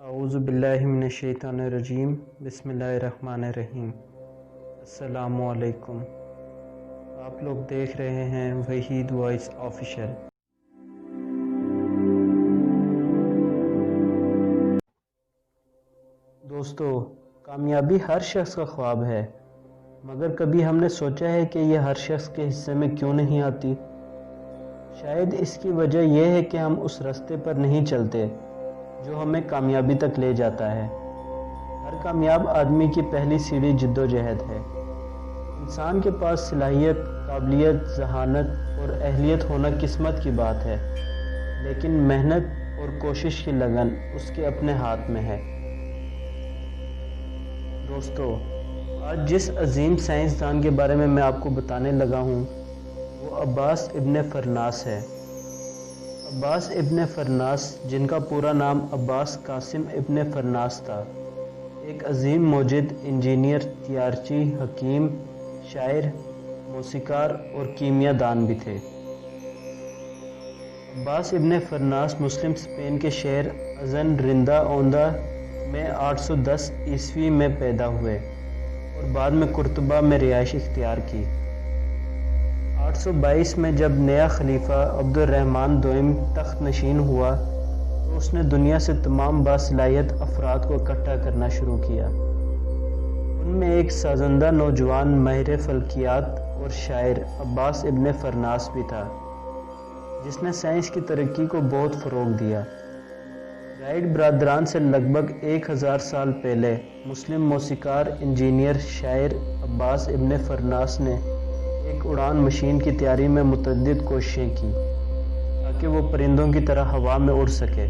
اعوذ باللہ من الشیطان الرجیم بسم اللہ الرحمن الرحیم۔ السلام علیکم، آپ لوگ دیکھ رہے ہیں وحید وائس آفیشیل۔ دوستو، کامیابی ہر شخص کا خواب ہے، مگر کبھی ہم نے سوچا ہے کہ یہ ہر شخص کے حصے میں کیوں نہیں آتی؟ شاید اس کی وجہ یہ ہے کہ ہم اس راستے پر نہیں چلتے جو ہمیں کامیابی تک لے جاتا ہے۔ ہر کامیاب آدمی کی پہلی سیڑھی جد و جہد ہے۔ انسان کے پاس صلاحیت، قابلیت، ذہانت اور اہلیت ہونا قسمت کی بات ہے، لیکن محنت اور کوشش کی لگن اس کے اپنے ہاتھ میں ہے۔ دوستو، آج جس عظیم سائنسدان کے بارے میں آپ کو بتانے لگا ہوں وہ عباس ابن فرناس ہے۔ عباس ابن فرناس، جن کا پورا نام عباس قاسم ابن فرناس تھا، ایک عظیم موجد، انجینئر، تیارچی، حکیم، شاعر، موسیقار اور کیمیا دان بھی تھے۔ عباس ابن فرناس مسلم اسپین کے شہر ازن رندا اوندہ میں 810 عیسوی میں پیدا ہوئے اور بعد میں قرطبہ میں رہائش اختیار کی۔ 822 میں جب نیا خلیفہ عبد الرحمن دوئم تخت نشین ہوا تو اس نے دنیا سے تمام باصلاحیت افراد کو اکٹھا کرنا شروع کیا۔ ان میں ایک سازندہ نوجوان ماہر فلکیات اور شاعر عباس ابن فرناس بھی تھا، جس نے سائنس کی ترقی کو بہت فروغ دیا۔ رائٹ برادران سے لگ بھگ 1000 سال پہلے مسلم موسیقار، انجینئر، شاعر عباس ابن فرناس نے ایک اڑان مشین کی تیاری میں متعدد کوششیں کی تاکہ وہ پرندوں کی طرح ہوا میں اڑ سکے۔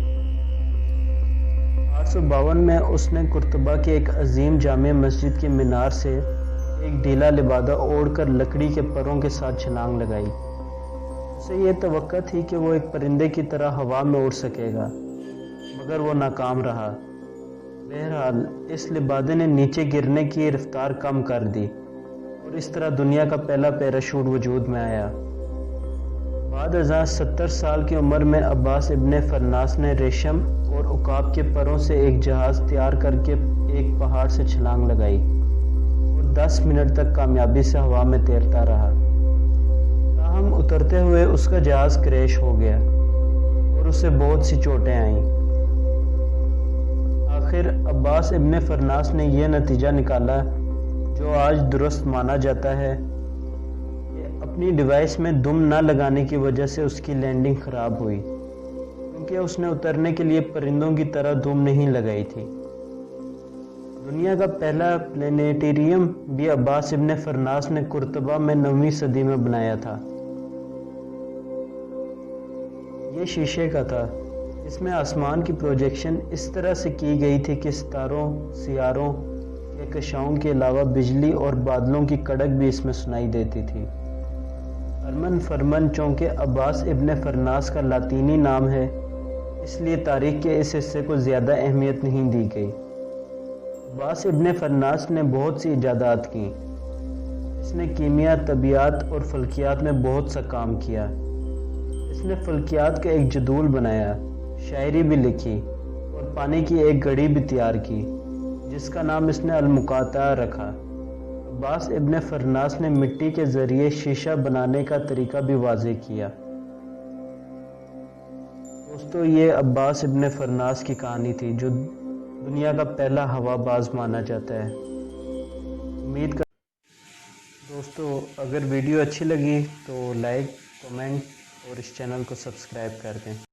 852 میں اس نے قرطبہ کی ایک عظیم جامع مسجد کے مینار سے ایک ڈھیلا لبادہ اوڑھ کر لکڑی کے پروں کے ساتھ چھلانگ لگائی۔ اسے یہ توقع تھی کہ وہ ایک پرندے کی طرح ہوا میں اڑ سکے گا، مگر وہ ناکام رہا۔ بہرحال اس لبادے نے نیچے گرنے کی رفتار کم کر دی اور اس طرح دنیا کا پہلا پیراشوٹ وجود میں آیا۔ بعد ازاں 70 سال کی عمر میں عباس ابن فرناس نے ریشم اور عقاب کے پروں سے ایک جہاز تیار کر کے ایک پہاڑ سے چھلانگ لگائی اور 10 منٹ تک کامیابی سے ہوا میں تیرتا رہا۔ تاہم اترتے ہوئے اس کا جہاز کریش ہو گیا اور اسے بہت سی چوٹیں آئیں۔ آخر عباس ابن فرناس نے یہ نتیجہ نکالا جو آج درست مانا جاتا ہے کہ اپنی ڈیوائس میں دم نہ لگانے کی وجہ سے اس کی لینڈنگ خراب ہوئی، کیونکہ اس نے اترنے کے لیے پرندوں کی طرح دم نہیں لگائی تھی۔ دنیا کا پہلا پلانیٹیریم بھی عباس ابن فرناس نے قرطبہ میں 9ویں صدی میں بنایا تھا۔ یہ شیشے کا تھا، اس میں آسمان کی پروجیکشن اس طرح سے کی گئی تھی کہ ستاروں، سیاروں، کہکشاؤں کے علاوہ بجلی اور بادلوں کی کڑک بھی اس میں سنائی دیتی تھی۔ ارمن فرمن چونکہ عباس ابن فرناس کا لاطینی نام ہے، اس لیے تاریخ کے اس حصے کو زیادہ اہمیت نہیں دی گئی۔ عباس ابن فرناس نے بہت سی ایجادات کی۔ اس نے کیمیا، طبیعیات اور فلکیات میں بہت سا کام کیا۔ اس نے فلکیات کا ایک جدول بنایا، شاعری بھی لکھی اور پانی کی ایک گھڑی بھی تیار کی جس کا نام اس نے المقاطعہ رکھا۔ عباس ابن فرناس نے مٹی کے ذریعے شیشہ بنانے کا طریقہ بھی واضح کیا۔ دوستو، یہ عباس ابن فرناس کی کہانی تھی جو دنیا کا پہلا ہوا باز مانا جاتا ہے۔ امید کر دوستو، اگر ویڈیو اچھی لگی تو لائک، کمنٹ اور اس چینل کو سبسکرائب کر دیں۔